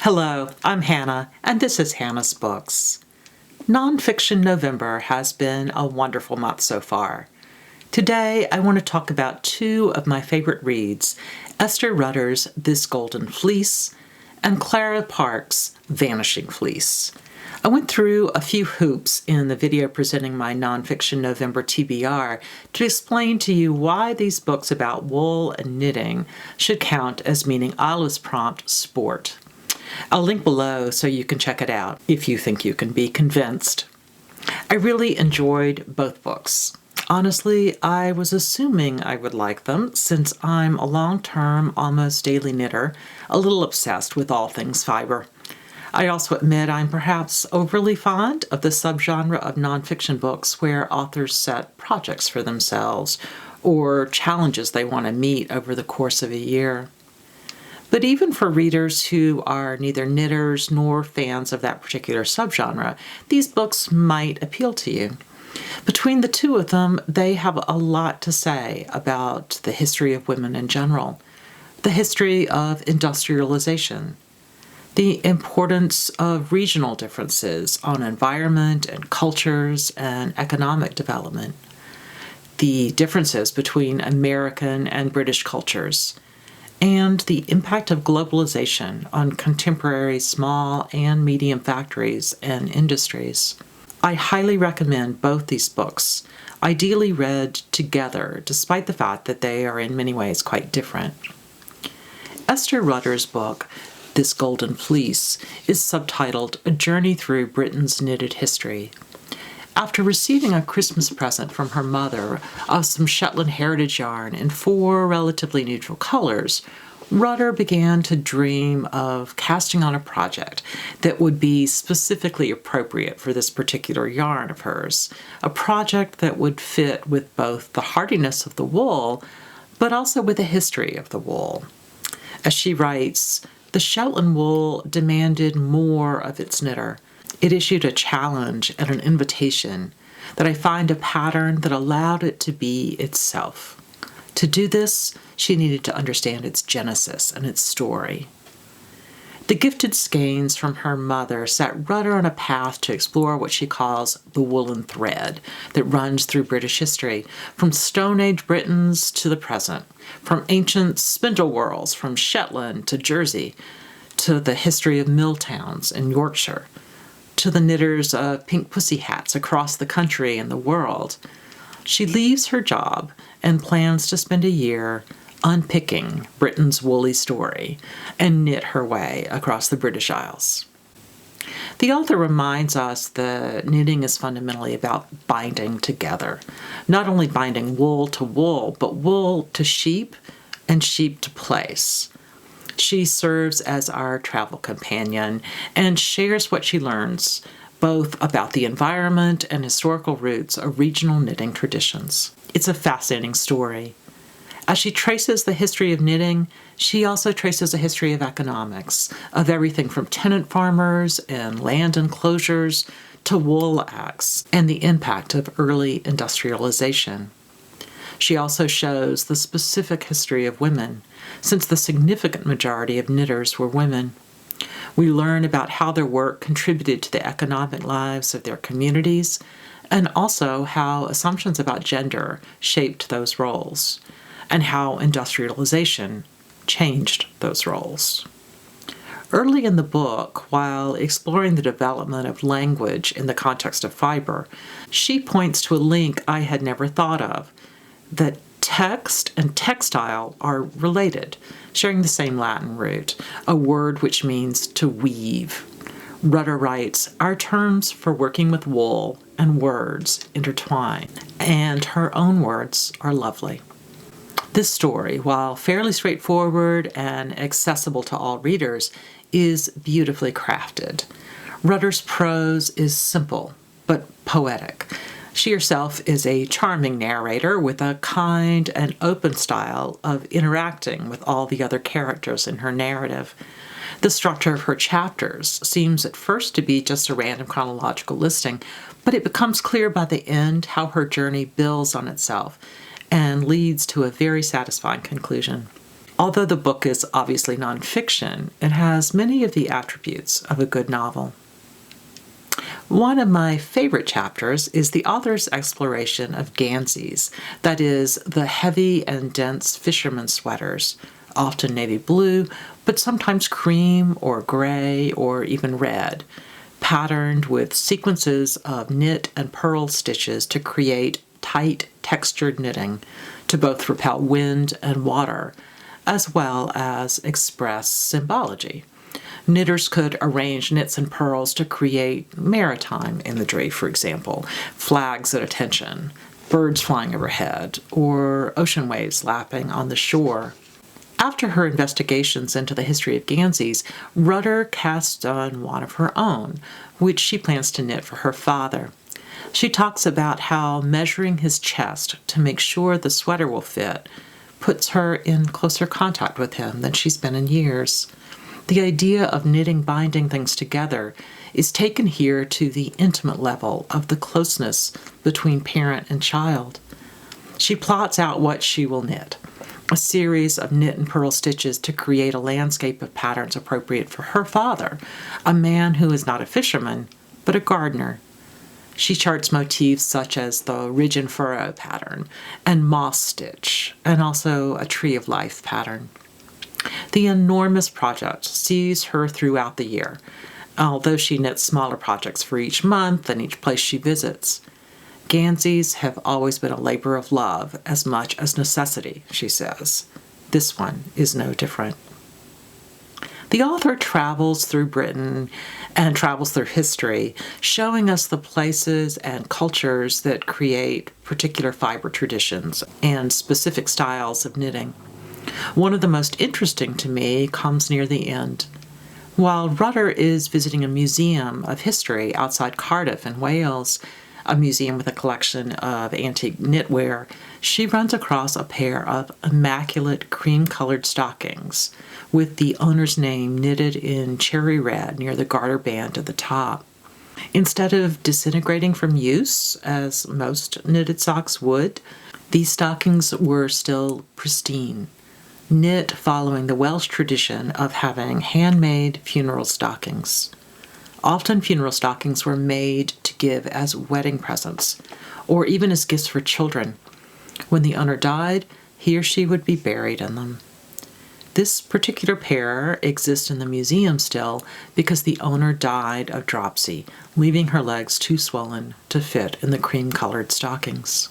Hello, I'm Hannah, and this is Hannah's Books. Nonfiction November has been a wonderful month so far. Today, I want to talk about two of my favorite reads, Esther Rutter's This Golden Fleece and Clara Parkes' Vanishing Fleece. I went through a few hoops in the video presenting my Nonfiction November TBR to explain to you why these books about wool and knitting should count as meeting Isla's prompt sport. I'll link below so you can check it out if you think you can be convinced. I really enjoyed both books. Honestly, I was assuming I would like them since I'm a long-term, almost daily knitter, a little obsessed with all things fiber. I also admit I'm perhaps overly fond of the subgenre of nonfiction books where authors set projects for themselves or challenges they want to meet over the course of a year. But even for readers who are neither knitters nor fans of that particular subgenre, these books might appeal to you. Between the two of them, they have a lot to say about the history of women in general, the history of industrialization, the importance of regional differences on environment and cultures and economic development, the differences between American and British cultures, and the impact of globalization on contemporary small and medium factories and industries. I highly recommend both these books, ideally read together, despite the fact that they are in many ways quite different. Esther Rutter's book, This Golden Fleece, is subtitled A Journey Through Britain's Knitted History. After receiving a Christmas present from her mother of some Shetland heritage yarn in 4 relatively neutral colors, Rutter began to dream of casting on a project that would be specifically appropriate for this particular yarn of hers, a project that would fit with both the hardiness of the wool, but also with the history of the wool. As she writes, the Shetland wool demanded more of its knitter. It issued a challenge and an invitation that I find a pattern that allowed it to be itself. To do this, she needed to understand its genesis and its story. The gifted skeins from her mother set Rutter on a path to explore what she calls the woolen thread that runs through British history, from Stone Age Britons to the present, from ancient spindle whorls from Shetland to Jersey, to the history of mill towns in Yorkshire, to the knitters of pink pussy hats across the country and the world. She leaves her job and plans to spend a year unpicking Britain's woolly story and knit her way across the British Isles. The author reminds us that knitting is fundamentally about binding together, not only binding wool to wool, but wool to sheep and sheep to place. She serves as our travel companion and shares what she learns, both about the environment and historical roots of regional knitting traditions. It's a fascinating story. As she traces the history of knitting, she also traces a history of economics, of everything from tenant farmers and land enclosures to wool acts and the impact of early industrialization. She also shows the specific history of women, since the significant majority of knitters were women. We learn about how their work contributed to the economic lives of their communities, and also how assumptions about gender shaped those roles, and how industrialization changed those roles. Early in the book, while exploring the development of language in the context of fiber, she points to a link I had never thought of, that text and textile are related, sharing the same Latin root, a word which means to weave. Rutter writes, our terms for working with wool and words intertwine, and her own words are lovely. This story, while fairly straightforward and accessible to all readers, is beautifully crafted. Rutter's prose is simple, but poetic. She herself is a charming narrator with a kind and open style of interacting with all the other characters in her narrative. The structure of her chapters seems at first to be just a random chronological listing, but it becomes clear by the end how her journey builds on itself and leads to a very satisfying conclusion. Although the book is obviously nonfiction, it has many of the attributes of a good novel. One of my favorite chapters is the author's exploration of ganseys, that is, the heavy and dense fisherman sweaters, often navy blue, but sometimes cream or gray or even red, patterned with sequences of knit and purl stitches to create tight, textured knitting to both repel wind and water, as well as express symbology. Knitters could arrange knits and purls to create maritime imagery, for example, flags at attention, birds flying overhead, or ocean waves lapping on the shore. After her investigations into the history of ganseys, Rutter casts on one of her own, which she plans to knit for her father. She talks about how measuring his chest to make sure the sweater will fit puts her in closer contact with him than she's been in years. The idea of knitting binding things together is taken here to the intimate level of the closeness between parent and child. She plots out what she will knit, a series of knit and purl stitches to create a landscape of patterns appropriate for her father, a man who is not a fisherman, but a gardener. She charts motifs such as the ridge and furrow pattern and moss stitch, and also a tree of life pattern. The enormous project sees her throughout the year, although she knits smaller projects for each month and each place she visits. Ganseys have always been a labor of love as much as necessity, she says. This one is no different. The author travels through Britain and travels through history, showing us the places and cultures that create particular fiber traditions and specific styles of knitting. One of the most interesting to me comes near the end. While Rutter is visiting a museum of history outside Cardiff in Wales, a museum with a collection of antique knitwear, she runs across a pair of immaculate cream-colored stockings with the owner's name knitted in cherry red near the garter band at the top. Instead of disintegrating from use, as most knitted socks would, these stockings were still pristine, knit following the Welsh tradition of having handmade funeral stockings. Often funeral stockings were made to give as wedding presents, or even as gifts for children. When the owner died, he or she would be buried in them. This particular pair exists in the museum still because the owner died of dropsy, leaving her legs too swollen to fit in the cream-colored stockings.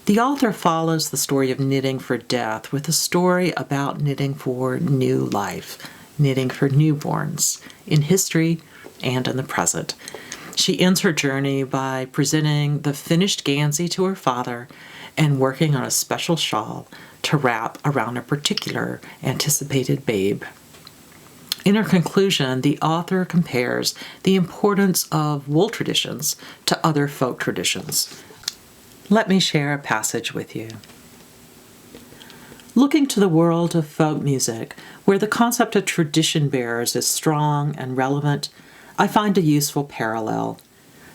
The author follows the story of knitting for death with a story about knitting for new life, knitting for newborns, in history and in the present. She ends her journey by presenting the finished gansey to her father and working on a special shawl to wrap around a particular anticipated babe. In her conclusion, the author compares the importance of wool traditions to other folk traditions. Let me share a passage with you. Looking to the world of folk music, where the concept of tradition bearers is strong and relevant, I find a useful parallel.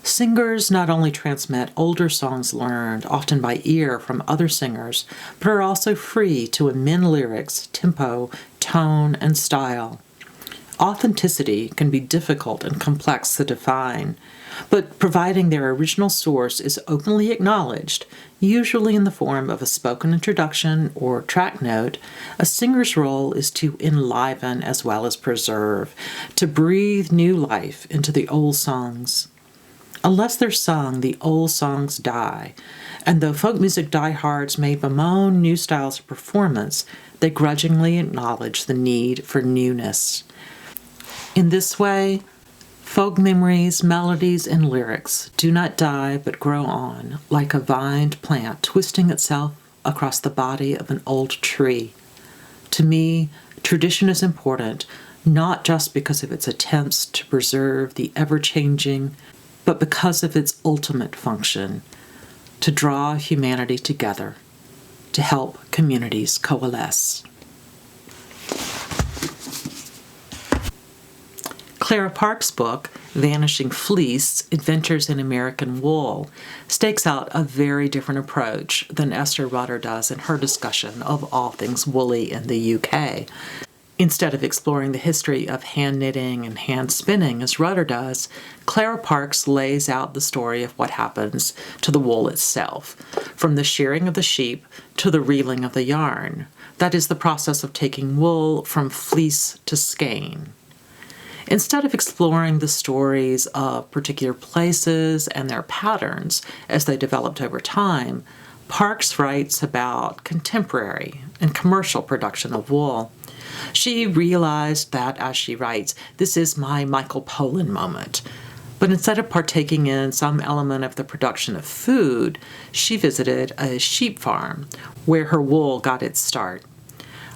Singers not only transmit older songs learned, often by ear from other singers, but are also free to amend lyrics, tempo, tone, and style. Authenticity can be difficult and complex to define, but providing their original source is openly acknowledged, usually in the form of a spoken introduction or track note, a singer's role is to enliven as well as preserve, to breathe new life into the old songs. Unless they're sung, the old songs die, and though folk music diehards may bemoan new styles of performance, they grudgingly acknowledge the need for newness. In this way, folk memories, melodies, and lyrics do not die but grow on, like a vined plant twisting itself across the body of an old tree. To me, tradition is important, not just because of its attempts to preserve the ever-changing, but because of its ultimate function, to draw humanity together, to help communities coalesce. Clara Parkes' book, Vanishing Fleece, Adventures in American Wool, stakes out a very different approach than Esther Rutter does in her discussion of all things woolly in the UK. Instead of exploring the history of hand knitting and hand spinning as Rutter does, Clara Parkes lays out the story of what happens to the wool itself, from the shearing of the sheep to the reeling of the yarn. That is the process of taking wool from fleece to skein. Instead of exploring the stories of particular places and their patterns as they developed over time, Parkes writes about contemporary and commercial production of wool. She realized that, as she writes, this is my Michael Pollan moment. But instead of partaking in some element of the production of food, she visited a sheep farm where her wool got its start.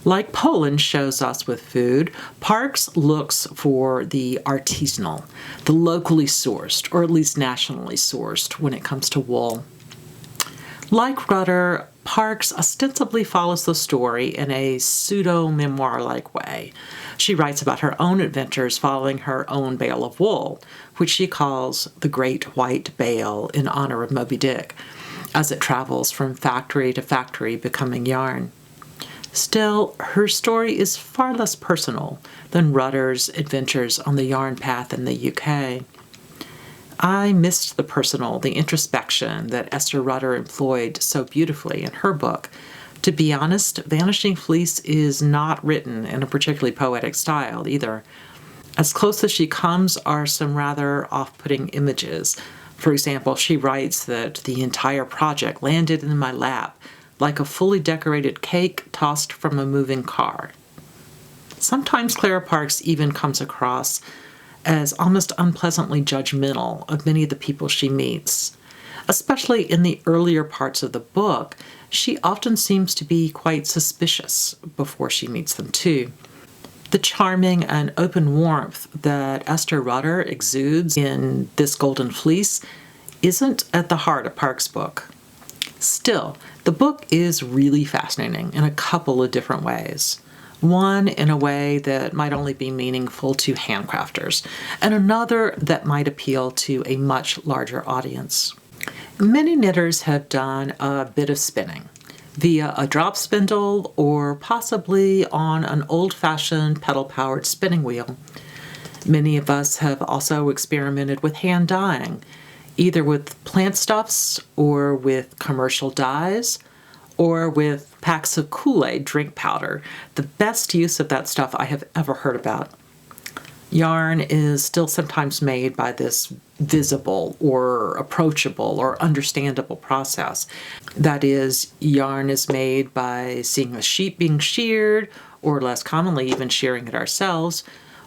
Like Pollan shows us with food, Parkes looks for the artisanal, the locally sourced, or at least nationally sourced when it comes to wool. Like Rutter, Parkes ostensibly follows the story in a pseudo-memoir-like way. She writes about her own adventures following her own bale of wool, which she calls the Great White Bale in honor of Moby Dick, as it travels from factory to factory becoming yarn. Still, her story is far less personal than Rutter's adventures on the yarn path in the UK. I missed the personal, the introspection that Esther Rutter employed so beautifully in her book. To be honest, Vanishing Fleece is not written in a particularly poetic style either. As close as she comes are some rather off-putting images. For example, she writes that the entire project landed in my lap like a fully decorated cake tossed from a moving car. Sometimes Clara Parkes even comes across as almost unpleasantly judgmental of many of the people she meets. Especially in the earlier parts of the book, she often seems to be quite suspicious before she meets them too. The charming and open warmth that Esther Rutter exudes in This Golden Fleece isn't at the heart of Parkes' book. Still, the book is really fascinating in a couple of different ways. One in a way that might only be meaningful to handcrafters, and another that might appeal to a much larger audience. Many knitters have done a bit of spinning, via a drop spindle or possibly on an old-fashioned pedal-powered spinning wheel. Many of us have also experimented with hand dyeing, either with plant stuffs or with commercial dyes, or with packs of Kool-Aid drink powder, the best use of that stuff I have ever heard about. Yarn is still sometimes made by this visible or approachable or understandable process. That is, yarn is made by seeing a sheep being sheared, or less commonly even shearing it ourselves,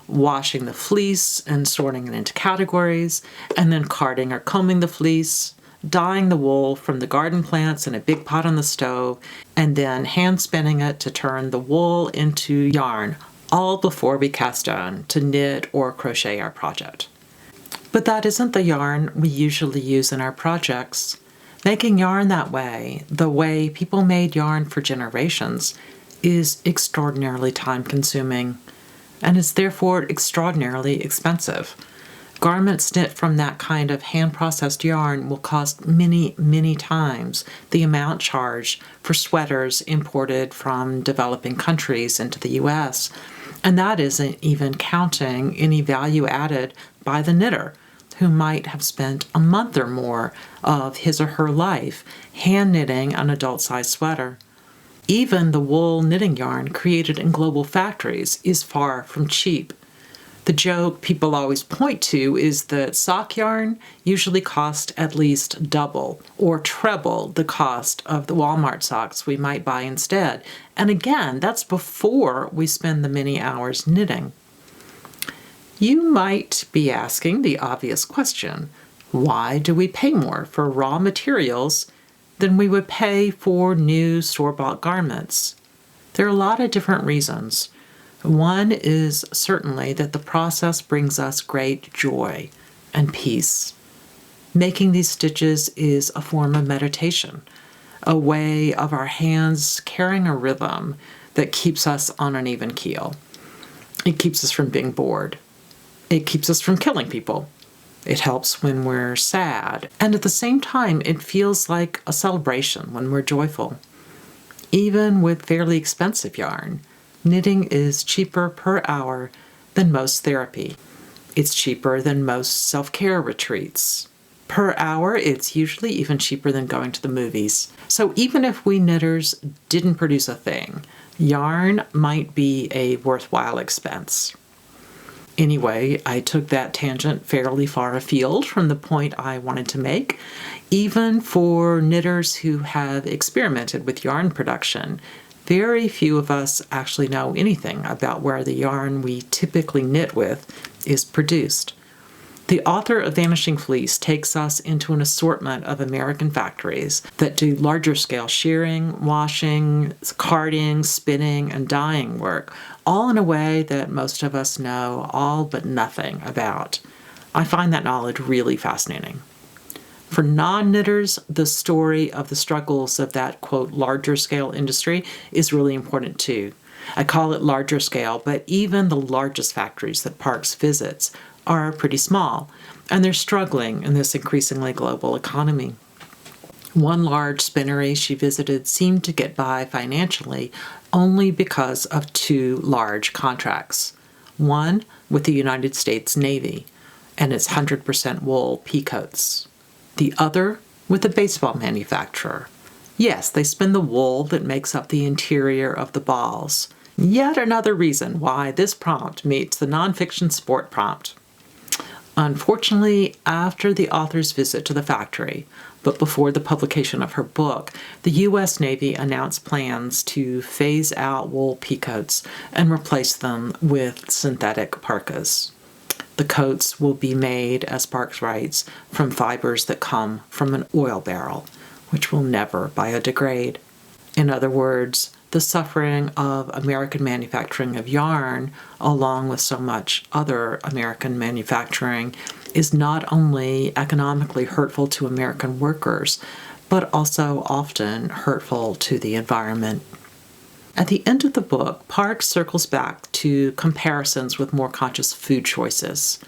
washing the fleece and sorting it into categories, and then carding or combing the fleece, dyeing the wool from the garden plants in a big pot on the stove, and then hand spinning it to turn the wool into yarn, all before we cast on to knit or crochet our project. But that isn't the yarn we usually use in our projects. Making yarn that way, the way people made yarn for generations, is extraordinarily time-consuming, and is therefore extraordinarily expensive. Garments knit from that kind of hand-processed yarn will cost many, many times the amount charged for sweaters imported from developing countries into the U.S., and that isn't even counting any value added by the knitter, who might have spent a month or more of his or her life hand knitting an adult-sized sweater. Even the wool knitting yarn created in global factories is far from cheap. The joke people always point to is that sock yarn usually costs at least double or treble the cost of the Walmart socks we might buy instead. And again, that's before we spend the many hours knitting. You might be asking the obvious question, why do we pay more for raw materials than we would pay for new store-bought garments? There are a lot of different reasons. One is certainly that the process brings us great joy and peace. Making these stitches is a form of meditation, a way of our hands carrying a rhythm that keeps us on an even keel. It keeps us from being bored. It keeps us from killing people. It helps when we're sad. And at the same time, it feels like a celebration when we're joyful. Even with fairly expensive yarn, knitting is cheaper per hour than most therapy. It's cheaper than most self-care retreats. Per hour, it's usually even cheaper than going to the movies. So even if we knitters didn't produce a thing, yarn might be a worthwhile expense. Anyway, I took that tangent fairly far afield from the point I wanted to make. Even for knitters who have experimented with yarn production, very few of us actually know anything about where the yarn we typically knit with is produced. The author of Vanishing Fleece takes us into an assortment of American factories that do larger-scale shearing, washing, carding, spinning, and dyeing work, all in a way that most of us know all but nothing about. I find that knowledge really fascinating. For non-knitters, the story of the struggles of that, quote, larger-scale industry is really important too. I call it larger scale, but even the largest factories that Parkes visits are pretty small, and they're struggling in this increasingly global economy. One large spinnery she visited seemed to get by financially only because of two large contracts. One with the United States Navy and its 100% wool peacoats. The other with a baseball manufacturer. Yes, they spin the wool that makes up the interior of the balls. Yet another reason why this prompt meets the nonfiction sport prompt. Unfortunately, after the author's visit to the factory, but before the publication of her book, the U.S. Navy announced plans to phase out wool peacoats and replace them with synthetic parkas. The coats will be made, as Parkes writes, from fibers that come from an oil barrel, which will never biodegrade. In other words, the suffering of American manufacturing of yarn, along with so much other American manufacturing, is not only economically hurtful to American workers, but also often hurtful to the environment. At the end of the book, Parkes circles back to comparisons with more conscious food choices.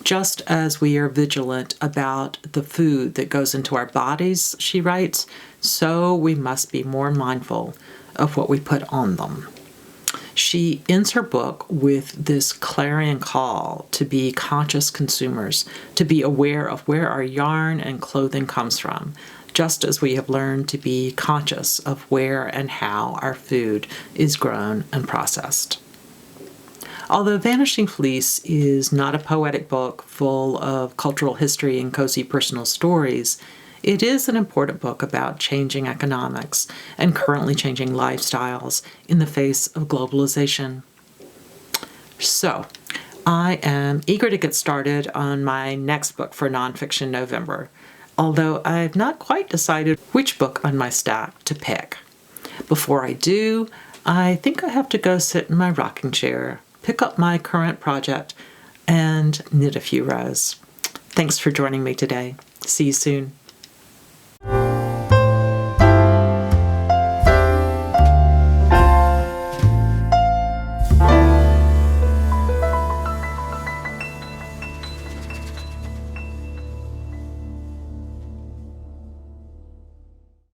Just as we are vigilant about the food that goes into our bodies, she writes, so we must be more mindful of what we put on them. She ends her book with this clarion call to be conscious consumers, to be aware of where our yarn and clothing comes from, just as we have learned to be conscious of where and how our food is grown and processed. Although Vanishing Fleece is not a poetic book full of cultural history and cozy personal stories, it is an important book about changing economics and currently changing lifestyles in the face of globalization. So, I am eager to get started on my next book for Nonfiction November, although I've not quite decided which book on my stack to pick. Before I do, I think I have to go sit in my rocking chair, pick up my current project, and knit a few rows. Thanks for joining me today. See you soon.